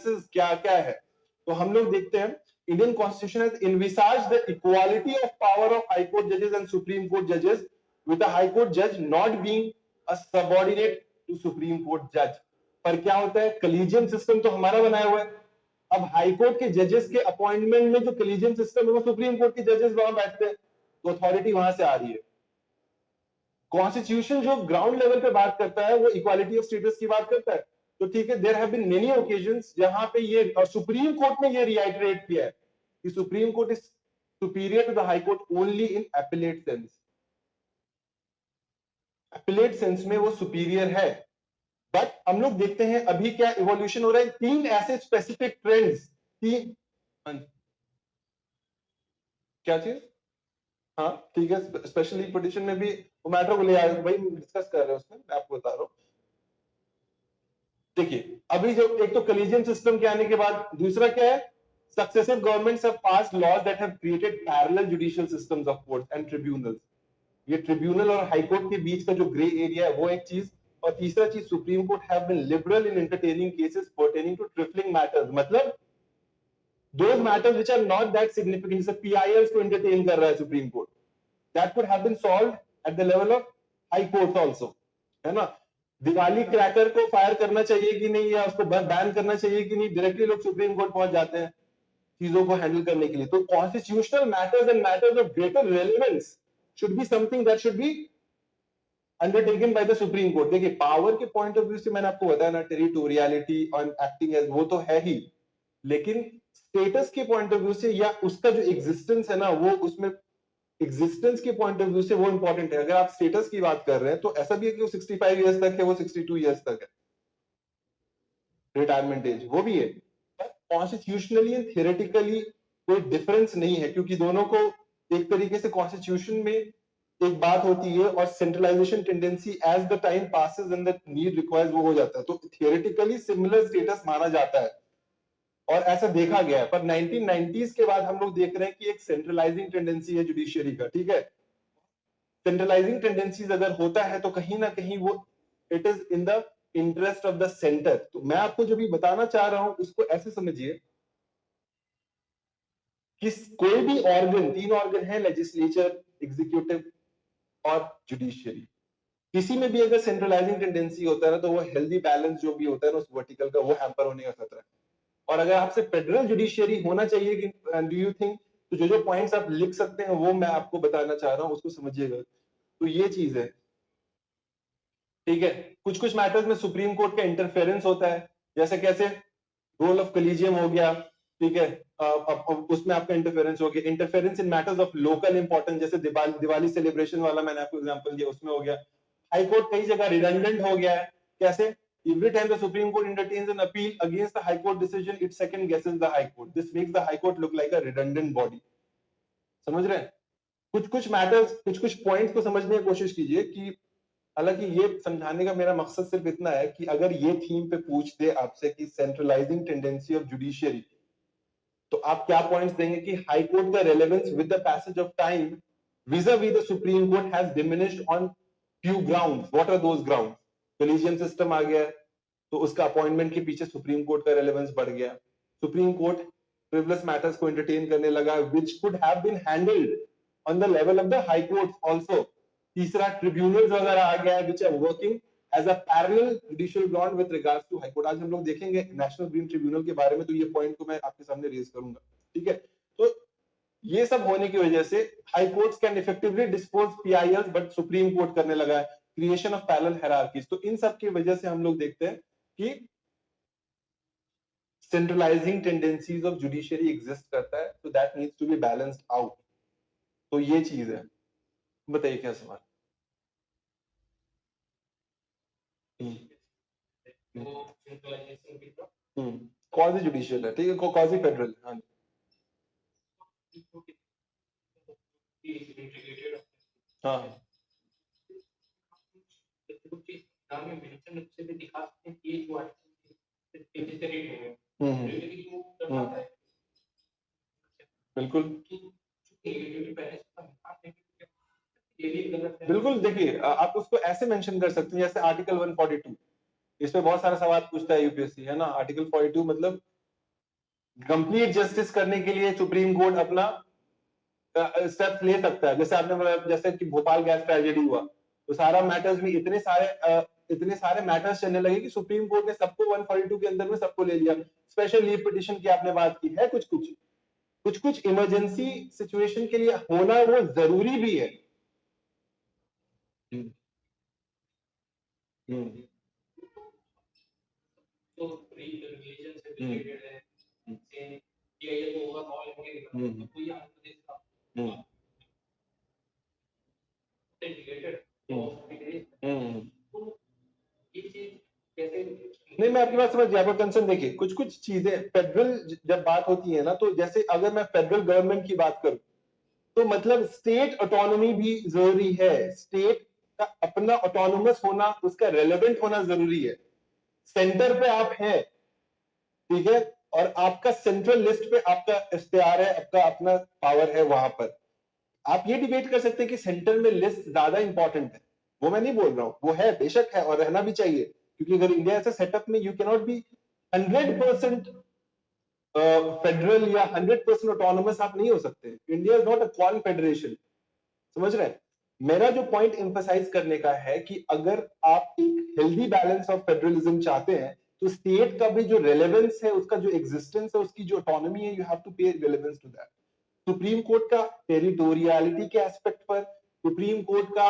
Differences क्या क्या है। तो हम लोग देखते हैं Indian constitution has envisaged the equality of power of high court judges and supreme court judges with a high court judge not being a subordinate to supreme court judge। पर क्या होता है, कलीजियम सिस्टम तो हमारा बनाया हुआ है, अब हाई कोर्ट के जजेस के अपॉइंटमेंट में जो कलीजियम सिस्टम है वो सुप्रीम कोर्ट के जजेस वहां बैठते हैं, तो अथॉरिटी वहां से आ रही है। कॉन्स्टिट्यूशन जो ग्राउंड लेवल पे बात करता है वो इक्वालिटी ऑफ स्टेटस की बात करता है, तो ठीक है, there have been many occasions जहां पे ये, और सुप्रीम कोर्ट ने ये रिआइटरेट किया है कि supreme court is superior to the high court only in appellate sense. Appellate sense में वो सुपीरियर है। बट हम लोग देखते हैं अभी क्या इवोल्यूशन हो रहा है, तीन ऐसे स्पेसिफिक ट्रेंड्स, तीन, क्या चीज, हाँ ठीक है, स्पेशली पिटीशन में भी वो मैटर को ले आए, भाई डिस्कस कर रहे हैं उसमें, मैं आपको बता रहा हूं। देखिए अभी जो एक तो कलीजियम सिस्टम के आने के बाद दूसरा क्या है, successive governments have passed laws that have created parallel judicial systems of courts and tribunals. ये ट्रिब्यूनल और हाई कोर्ट के बीच का जो ग्रे एरिया है वो एक चीज, और तीसरा चीज supreme court have been liberal in entertaining cases pertaining to trifling matters, मतलब those matters which are not that significant, जैसे PILs को entertain कर रहा है supreme court, that could have been solved at the level of high court also, है ना। Diwali cracker को fire करना चाहिए कि नहीं, या उसको बैन करना चाहिए कि नहीं, डायरेक्टली लोग सुप्रीम कोर्ट पहुंच जाते हैं चीजों को हैंडल करने के लिए। तो constitutional matters and matters of greater relevance should be something that should be undertaken by the supreme court. देखिए पावर के पॉइंट ऑफ व्यू से मैंने आपको बताया ना, टेरिटोरियलिटी और एक्टिंग एज, वो तो है ही, लेकिन स्टेटस के पॉइंट ऑफ व्यू से या उसका जो एग्जिस्टेंस है ना, वो उसमें एग्जिस्टेंस के पॉइंट ऑफ व्यू से वो इंपॉर्टेंट है। अगर आप स्टेटस की बात कर रहे हैं तो ऐसा भी है कि वो 65 इयर्स तक है, वो 62 इयर्स तक है रिटायरमेंट एज, वो भी है। कॉन्स्टिट्यूशनली एंड थियोरेटिकली कोई डिफरेंस नहीं है, क्योंकि दोनों को एक तरीके से कॉन्स्टिट्यूशन में एक बात होती है और centralization tendency as the time passes and the need requires वो हो जाता है, तो थियोरेटिकली सिमिलर स्टेटस माना जाता है और ऐसा देखा गया है। पर 1990s के बाद हम लोग देख रहे हैं कि एक सेंट्रलाइजिंग टेंडेंसी है जुडिशियरी का, ठीक है। सेंट्रलाइजिंग टेंडेंसीज अगर होता है तो कहीं ना कहीं वो it is in the interest of the centre. तो मैं आपको जो भी बताना चाह रहा हूं उसको ऐसे समझिए कि कोई भी ऑर्गन, तीन ऑर्गन है, लेजिस्लेचर, एग्जीक्यूटिव और जुडिशियरी, किसी में भी अगर सेंट्रलाइजिंग टेंडेंसी होता है ना, तो वो हेल्दी बैलेंस जो भी होता है ना उस वर्टिकल का, वो हैम्पर होने का खतरा है। और अगर आपसे फेडरल जुडिशियरी होना चाहिए कि डू यू थिंक, तो जो जो पॉइंट्स आप लिख सकते हैं वो मैं आपको बताना चाह रहा हूं, उसको समझिएगा। तो ये चीज है, ठीक है। कुछ कुछ मैटर्स में सुप्रीम कोर्ट का इंटरफेरेंस होता है, जैसे कैसे रोल ऑफ कलीजियम हो गया, ठीक है, उसमें आपका इंटरफेरेंस हो गया। Interference in matters of local importance, जैसे दिवाली सेलिब्रेशन वाला मैंने आपको एग्जांपल दिया, उसमें हो गया। हाई कोर्ट कई जगह रिडंडेंट हो गया है, कैसे, every time the Supreme Court entertains an appeal against the High Court decision, it second guesses the High Court. This makes the High Court look like a redundant body. समझ रहे हैं? कुछ कुछ मैटर्स, कुछ कुछ पॉइंट्स को समझने की कोशिश कीजिए कि, हालांकि ये समझाने का मेरा मकसद सिर्फ इतना है कि अगर ये थीम पे पूछ दे आपसे कि सेंट्रलाइजिंग टेंडेंसी ऑफ जुडिशियरी, तो आप क्या पॉइंट्स देंगे कि हाई कोर्ट का relevance with the passage of time vis-a-vis the Supreme Court has diminished on few grounds. What are those grounds? Collegium system आ गया, तो उसका अपॉइंटमेंट के पीछे सुप्रीम कोर्ट का रेलेवेंस बढ़ गया। सुप्रीम कोर्ट फ्रिवलस मैटर्स को एंटरटेन करने लगा, which could have been handled on the level of the high court also. तीसरा, ट्रिब्यूनल्स वगैरह आ गया, which are working as a parallel judicial ground with regards to high court. आज हम लोग देखेंगे नेशनल ग्रीन ट्रिब्यूनल के बारे में, तो ये पॉइंट को मैं आपके सामने रेज करूंगा, ठीक है। तो ये सब होने की वजह से high courts can effectively dispose PILs, but supreme court करने लगा है, क्रिएशन ऑफ पैरेलल हायरार्कीज। तो इन सब की वजह से हम लोग देखते हैं कि centralizing tendencies of judiciary exist करता है, तो that needs to be balanced out. तो ये चीज है, बताइए क्या सवाल। क्वाजी जुडिशियल है, ठीक है, क्वाजी फेडरल। हाँ, हाँ, बिल्कुल बिल्कुल। देखिए आप उसको ऐसे मेंशन कर सकते हैं जैसे आर्टिकल 142, इस पे बहुत सारा सवाल पूछता है यूपीएससी, है ना। आर्टिकल 42 मतलब कंप्लीट जस्टिस करने के लिए सुप्रीम कोर्ट अपना स्टेप ले सकता है। जैसे आपने बोला, जैसे कि भोपाल गैस ट्रेजेडी हुआ, तो सारा मैटर्स में इतने सारे मैटर्स चलने लगे कि सुप्रीम कोर्ट ने सबको 142 के अंदर में सबको ले लिया। स्पेशल लीव पिटिशन की आपने बात की है, कुछ कुछ इमरजेंसी सिचुएशन के लिए होना वो जरूरी भी है। हम्म, हम्म, तो रिलीजन से रिलेटेड है, ये तो होगा कॉल के कोई आंसर दे सकता है रिलेटेड तो ये चीज कैसे नहीं, मैं आपकी बात समझ गया। आपका कंसर्न देखिए, कुछ कुछ चीजें फेडरल जब बात होती है ना, तो जैसे अगर मैं फेडरल गवर्नमेंट की बात करूं, तो मतलब स्टेट ऑटोनॉमी भी जरूरी है। स्टेट का अपना ऑटोनोमस होना, उसका रेलेवेंट होना जरूरी है। सेंटर पे आप हैं, ठीक है, और आपका सेंट्रल लिस्ट पे आपका इख्तियार है, आपका अपना पावर है वहां पर। आप ये डिबेट कर सकते हैं कि सेंटर में लिस्ट ज्यादा इंपॉर्टेंट है, वो मैं नहीं बोल रहा हूं, वो है, बेशक है और रहना भी चाहिए, क्योंकि अगर इंडिया ऐसा सेटअप में you can not be 100% federal या 100% ऑटोनोमस आप नहीं हो सकते। India is not a confederation, समझ रहे हैं। मेरा जो पॉइंट एम्फसाइज करने का है कि अगर आप एक हेल्दी बैलेंस ऑफ फेडरलिज्म चाहते हैं, तो स्टेट का भी जो रेलेवेंस है, उसका जो एग्जिस्टेंस है, उसकी जो ऑटोनॉमी है, you have to pay relevance to that. Supreme court का टेरिटोरियलिटी के एस्पेक्ट पर, सुप्रीम कोर्ट का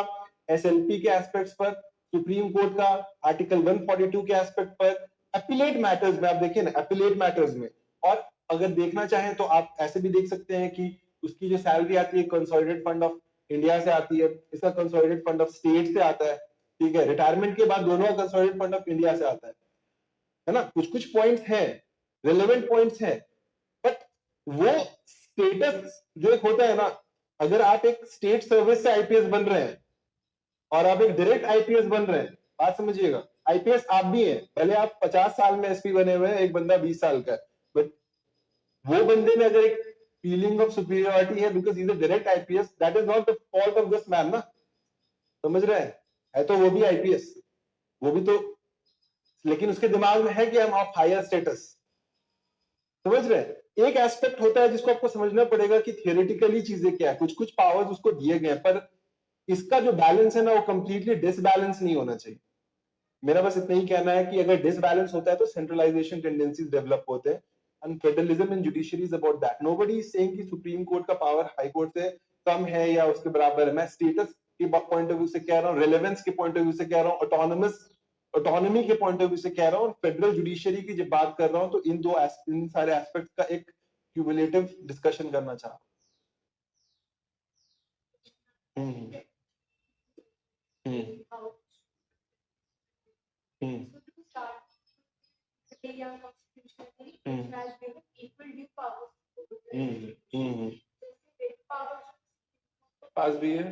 एसएलपी के एस्पेक्ट्स पर, सुप्रीम कोर्ट का आर्टिकल 142 के एस्पेक्ट पर, अपीलेट मैटर्स में आप देखिए ना, अपीलेट मैटर्स में। और अगर देखना चाहें तो आप ऐसे भी देख सकते हैं कि उसकी जो सैलरी आती है कंसोलिडेटेड फंड ऑफ इंडिया से आती है, इसका कंसोलिडेटेड फंड ऑफ स्टेट से आता है, ठीक है, रिटायरमेंट के बाद दोनों का कंसोलिडेटेड फंड ऑफ इंडिया से आता है ना। कुछ कुछ पॉइंट्स हैं, रिलेवेंट पॉइंट्स हैं, बट वो स्टेटस जो एक होता है ना, अगर आप एक स्टेट सर्विस से आईपीएस बन रहे हैं और आप एक डायरेक्ट आईपीएस बन रहे हैं, बात समझिएगा, आईपीएस आप भी हैं, भले आप 50 साल में एसपी बने हुए हैं, एक बंदा 20 साल का है, बट वो बंदे में अगर एक फीलिंग ऑफ सुपीरियरिटी है because is a direct IPS, that is not the fault of this man ना, समझ रहे हैं, है तो वो भी आईपीएस, वो भी तो, लेकिन उसके दिमाग में है कि हम ऑफ हायर स्टेटस, समझ रहे हैं। एक एस्पेक्ट होता है जिसको आपको समझना पड़ेगा कि थियोरेटिकली चीजें क्या है, कुछ कुछ पावर्स उसको दिए गए, पर इसका जो बैलेंस है ना, वो कंप्लीटली डिसबैलेंस नहीं होना चाहिए। मेरा बस इतना ही कहना है कि अगर डिसबैलेंस होता है तो सेंट्रलाइजेशन टेंडेंसीज डेवलप होते हैं, and federalism in judiciary is about that. Nobody is saying कि सुप्रीम कोर्ट का पावर हाई कोर्ट से कम है या उसके बराबर है। मैं स्टेटस के पॉइंट ऑफ व्यू से कह रहा हूँ, रेलेवेंस के पॉइंट ऑफ व्यू से कह रहा हूँ, ऑटोनॉमी के पॉइंट ऑफ व्यू से कह रहा हूँ, और फेडरल जुडिशरी की जब बात कर रहा हूँ, तो इन सारे एस्पेक्ट का एक क्यूमुलेटिव डिस्कशन करना चाह रहा हूँ। पास भी है।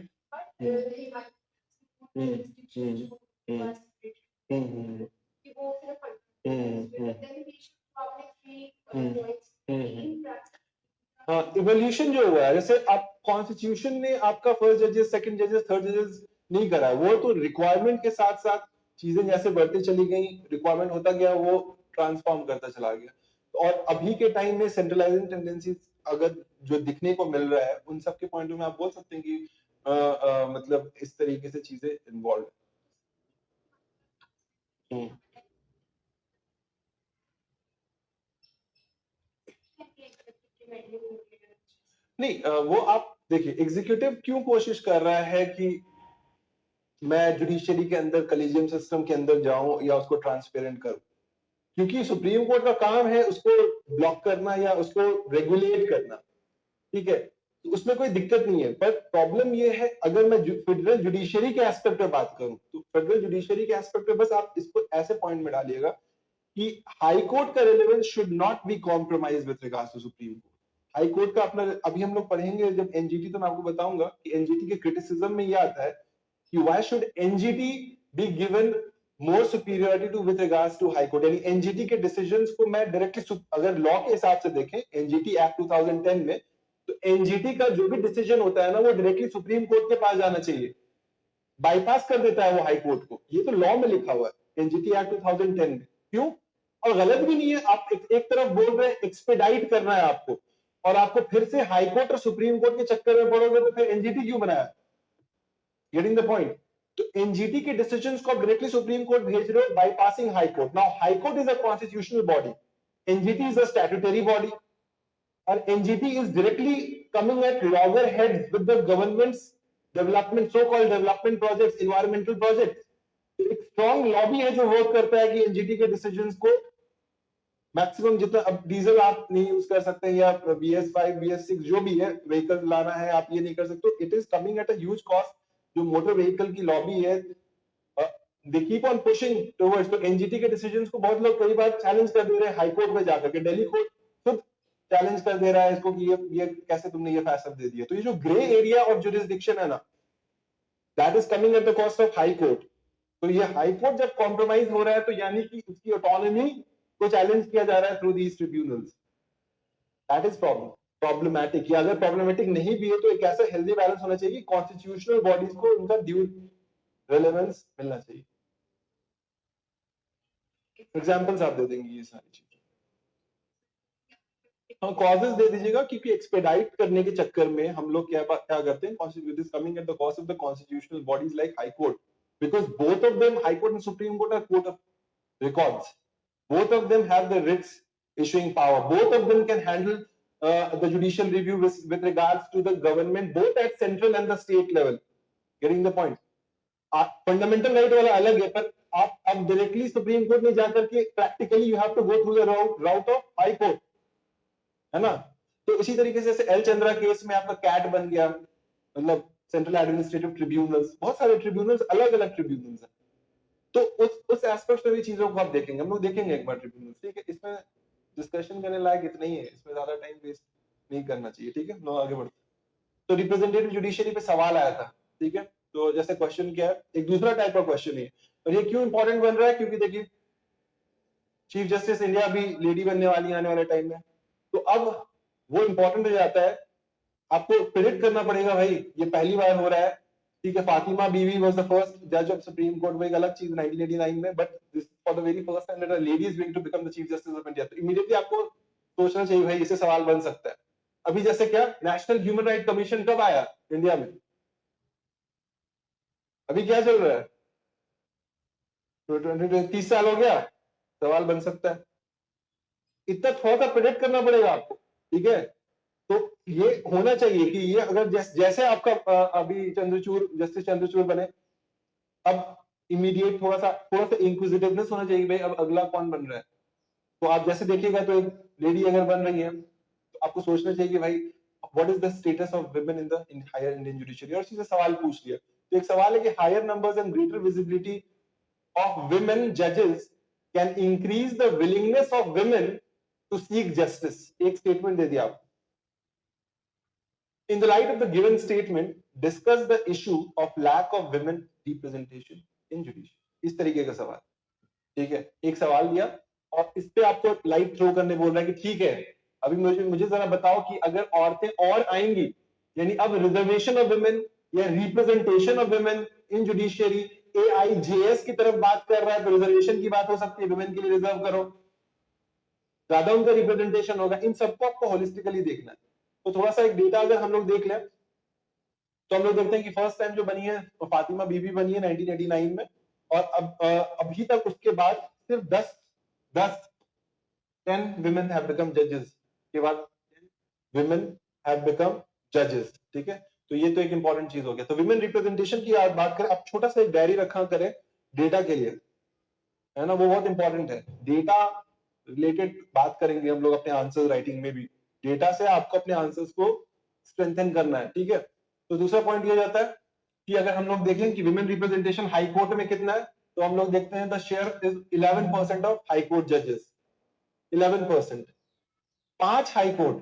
हाँ, इवोल्यूशन जो हुआ है, जैसे आप कॉन्स्टिट्यूशन ने आपका फर्स्ट जजेस, सेकंड जजेस, थर्ड जजेस नहीं करा है, वो तो रिक्वायरमेंट के साथ साथ चीजें जैसे बढ़ती चली गई, रिक्वायरमेंट होता गया, वो ट्रांसफॉर्म करता चला गया। और अभी के टाइम में सेंट्रलाइजिंग टेंडेंसीज अगर जो दिखने को मिल रहा है, उन सब के पॉइंट में आप बोल सकते हैं कि मतलब इस तरीके से चीजें इन्वॉल्व है। नहीं, वो आप देखिए, एग्जीक्यूटिव क्यों कोशिश कर रहा है कि मैं जुडिशरी के अंदर, कॉलेजियम सिस्टम के अंदर जाऊं या उसको ट्रांसपेरेंट करूं, क्योंकि सुप्रीम कोर्ट का काम है उसको ब्लॉक करना या उसको रेगुलेट करना, ठीक है, तो उसमें कोई दिक्कत नहीं है। पर प्रॉब्लम ये है, अगर मैं फेडरल जुडिशरी के एस्पेक्ट पे बात करूं, तो फेडरल जुडिशरी के एस्पेक्ट पे बस आप इसको ऐसे पॉइंट में डालिएगा कि हाई कोर्ट का relevance should not be compromise with regards to supreme court. High court का अपना, अभी हम लोग पढ़ेंगे जब एनजीटी, तो मैं आपको बताऊंगा कि एनजीटी के क्रिटिसिज्म में ये आता है कि why should NGT be given more superiority to with regards to high court. यानी एनजीटी के डिसीजंस को मैं डायरेक्टली, अगर लॉ के हिसाब से देखें एनजीटी एक्ट 2010 में, तो एनजीटी का जो भी डिसीजन होता है ना, वो डायरेक्टली सुप्रीम कोर्ट के पास जाना चाहिए, बाईपास कर देता है वो हाई कोर्ट को। ये तो लॉ में लिखा हुआ है एनजीटी एक्ट 2010 में। क्यों? और गलत भी नहीं है। आप एक तरफ बोल रहे हैं एक्सपेडाइट करना है आपको, और आपको फिर से हाई कोर्ट और सुप्रीम कोर्ट के चक्कर में पड़ोगे तो फिर एनजीटी क्यों बनाया? Getting the point? तो एनजीटी के डिसीजंस को आप डायरेक्टली सुप्रीम कोर्ट भेज रहे हो bypassing high court. Now high court is a constitutional body, NGT is a statutory body, और NGT is directly coming at loggerheads with the government's development, so called development projects, environmental projects. एक strong lobby है जो work करता है कि NGT के decisions को maximum जितना, अब डीजल आप नहीं यूज कर सकते या BS5 BS6 जो भी है व्हीकल लाना है आप ये नहीं कर सकते, it is coming at a huge cost. जो मोटर व्हीकल की लॉबी है they keep on pushing towards, तो एनजीटी के डिसीजंस को बहुत लोग कई बार चैलेंज कर दे रहे हैं हाई कोर्ट में जाकर के। दिल्ली कोर्ट खुद चैलेंज कर दे रहा है इसको कि ये कैसे तुमने ये फैसला दे दिया। तो ये जो ग्रे एरिया ऑफ जुरिसडिक्शन है ना, that is coming at the cost of high court. तो ये हाई कोर्ट जब कॉम्प्रोमाइज हो रहा है तो यानी कि उसकी ऑटोनॉमी को चैलेंज किया जा रहा है through these tribunals. That is problematic. या अगर प्रॉब्लमैटिक नहीं भी है तो एक ऐसा हेल्दी बैलेंस होना चाहिए कि कॉन्स्टिट्यूशनल बॉडीज को उनका ड्यू रेलेवेंस मिलना चाहिए। एग्जांपल्स आप दे देंगे ये सारी चीजें? हाँ, कॉजेज दे दीजिएगा, क्योंकि एक्सपेडाइट करने के चक्कर में हम लोग क्या करते हैं, constitution coming at the cost of the constitutional bodies like high court, because both of them, high court and supreme court, are court of records. Both of them have the writs issuing power. Both of them can handle the judicial review with regards to the government, both at central and the state level. Getting the point? Fundamental right वाला अलग है, पर आप अब directly supreme court में जाकर के practically you have to go through the route of high court, है ना? तो इसी तरीके से एल चंद्रा केस में आपका कैट बन गया, मतलब सेंट्रल एडमिनिस्ट्रेटिव ट्रिब्यूनल्स, बहुत सारे ट्रिब्यूनल्स, अलग अलग ट्रिब्यूनल्स हैं। तो उस एस्पेक्ट में भी चीजों को आप देखेंगे, हम लोग देखेंगे एक बार ट्रिब्यूनल्स, ठीक है? इसमें डिस्कशन करने लायक इतना ही है, इसमें ज्यादा टाइम वेस्ट नहीं करना चाहिए, ठीक है? लोग आगे बढ़ते। तो रिप्रेजेंटेटिव जुडिशरी पे सवाल आया था, ठीक है? तो जैसे क्वेश्चन क्या है, एक दूसरा टाइप का क्वेश्चन है, और ये क्यों इंपॉर्टेंट बन रहा है, क्योंकि देखिए चीफ जस्टिस इंडिया भी लेडी बनने वाली आने वाले टाइम में, तो अब वो इंपॉर्टेंट हो जाता है। आपको प्रेडिक्ट करना पड़ेगा भाई, ये पहली बार हो रहा है, ठीक है? Fatima Beevi was the first जज ऑफ सुप्रीम कोर्ट, वो एक अलग चीज 1989 में, but this for the very first time that a lady is going to become the chief justice of India. तो इमीडिएटली आपको सोचना चाहिए भाई इससे सवाल बन सकता है। अभी जैसे क्या नेशनल ह्यूमन राइट कमीशन कब आया इंडिया में, अभी क्या चल रहा है, 30 साल हो गया, सवाल बन सकता है। इतना थोड़ा सा प्रेडिक्ट करना पड़ेगा आपको, ठीक है? तो ये होना चाहिए कि ये अगर जैसे आपका अभी चंद्रचूड़, जस्टिस चंद्रचूड़ बने, अब इमीडिएट थोड़ा सा इंक्विजिटिवनेस होना चाहिए भाई, अब अगला कौन बन रहा है। तो आप जैसे देखिएगा तो एक लेडी अगर बन रही है तो आपको सोचना चाहिए कि भाई what is the status of women in the higher Indian judiciary, और सीधे सवाल पूछ लिया। तो एक सवाल है कि higher numbers and greater visibility of women जजेस can increase the willingness of women to seek justice. एक स्टेटमेंट दे दिया आप। In the light of the given statement, discuss the issue of lack of women representation in judiciary. इस तरीके का सवाल, ठीक है? एक सवाल दिया और इस पे आपको लाइट थ्रो करने बोल रहा है कि ठीक है, अभी मुझे जरा बताओ कि अगर औरतें और आएंगी, यानी अब रिजर्वेशन ऑफ वुमेन या representation of women in judiciary, AIJS की तरफ बात कर रहा है, तो रिजर्वेशन की बात हो सकती है, वुमेन के लिए रिजर्व करो, ज्यादा उनका रिप्रेजेंटेशन होगा। इन सबको आपको होलिस्टिकली देखना है। तो थोड़ा सा एक डेटा अगर हम लोग देख लें तो हम लोग देखते हैं कि फर्स्ट टाइम जो बनी है तो फातिमा बीबी बनी है 1989 में, और अब अभी तक उसके बाद सिर्फ 10 women have become judges, के बाद women have become judges, ठीक है? तो ये तो एक इंपॉर्टेंट चीज हो गया। तो विमेन रिप्रेजेंटेशन की आप बात करें, आप छोटा सा एक डायरी रखा करें डेटा के लिए, है ना? वो बहुत इंपॉर्टेंट है। डेटा रिलेटेड बात करेंगे हम लोग अपने आंसर राइटिंग में भी, डेटा से आपको अपने आंसर्स को स्ट्रेंथन करना है, ठीक है? तो दूसरा पॉइंट ये जाता है कि अगर हम लोग देखें कि विमेन रिप्रेजेंटेशन हाई कोर्ट में कितना है, तो हम लोग देखते हैं the share is 11% of high court जजेस, 11%। 5 high court,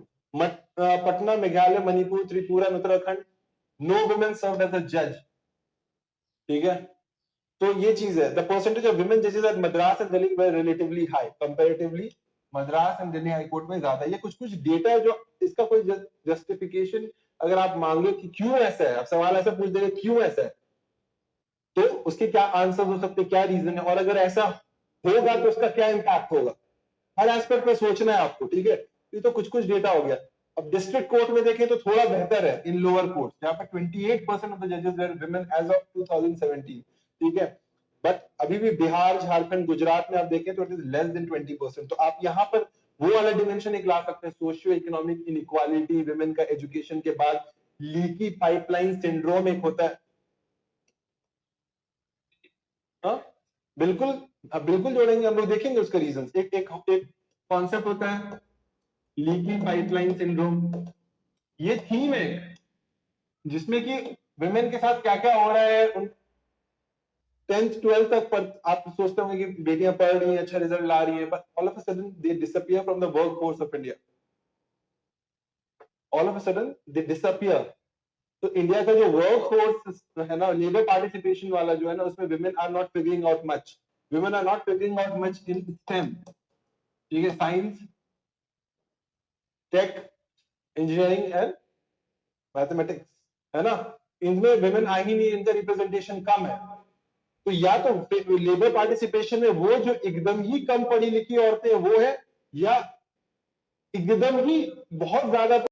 Patna, Meghalaya, Manipur, Tripura, Uttarakhand, no women served as a जज, ठीक है? तो ये चीज है। द परसेंटेज ऑफ वुमेन जजेस at Madras and Delhi were relatively high, comparatively Madras and Delhi high court में ज्यादा। ये कुछ डेटा है जो इसका कोई जस्टिफिकेशन अगर आप मांगे कि क्यों ऐसा है, आप सवाल ऐसा पूछ देंगे क्यों ऐसा है, तो उसके क्या आंसर हो सकते, क्या रीजन है, और अगर ऐसा होगा तो उसका क्या इंपैक्ट होगा। हर एस्पेक्ट पे सोचना है आपको, ठीक है। ये तो कुछ कुछ डेटा हो गया। अब डिस्ट्रिक्ट कोर्ट में देखें तो थोड़ा बेहतर है इन लोअर कोर्ट, जहां पे 28% ऑफ द जजेस वर विमेन एज ऑफ 2017, ठीक है। बट अभी भी बिहार, झारखंड, गुजरात में आप देखें तो इट इज लेस देन 20%। तो आप यहाँ पर वो वाला डिमेंशन एक ला सकते हैं, सोशियो इकोनॉमिक इनइक्वालिटी, विमेन का एजुकेशन के बाद लीकी पाइपलाइन सिंड्रोम एक होता है। हाँ बिल्कुल, अब बिल्कुल जोड़ेंगे हम लोग, देखेंगे उसका रीजन। एक एक एक कॉन्सेप्ट होता है लीकी पाइपलाइन सिंड्रोम, ये थीम है जिसमें कि विमेन के साथ क्या क्या हो रहा है। 10th 12th तक पर आप सोचते होंगे कि बेटियां पढ़ रही हैं, अच्छा रिजल्ट ला रही हैं, but all of a sudden they disappear from the work force of India. All of a sudden they disappear. तो इंडिया का जो वर्क फोर्स है ना, लेबर पार्टिसिपेशन वाला जो है ना, उसमें women are not figuring out much. Women are not figuring out much in STEM, ठीक है, science, tech, engineering and mathematics, है ना। इनमें विमेन आ ही नहीं, इनका रिप्रेजेंटेशन कम है। तो या तो लेबर पार्टिसिपेशन में वो जो एकदम ही कम पढ़ी लिखी औरतें वो है, या एकदम ही बहुत ज्यादा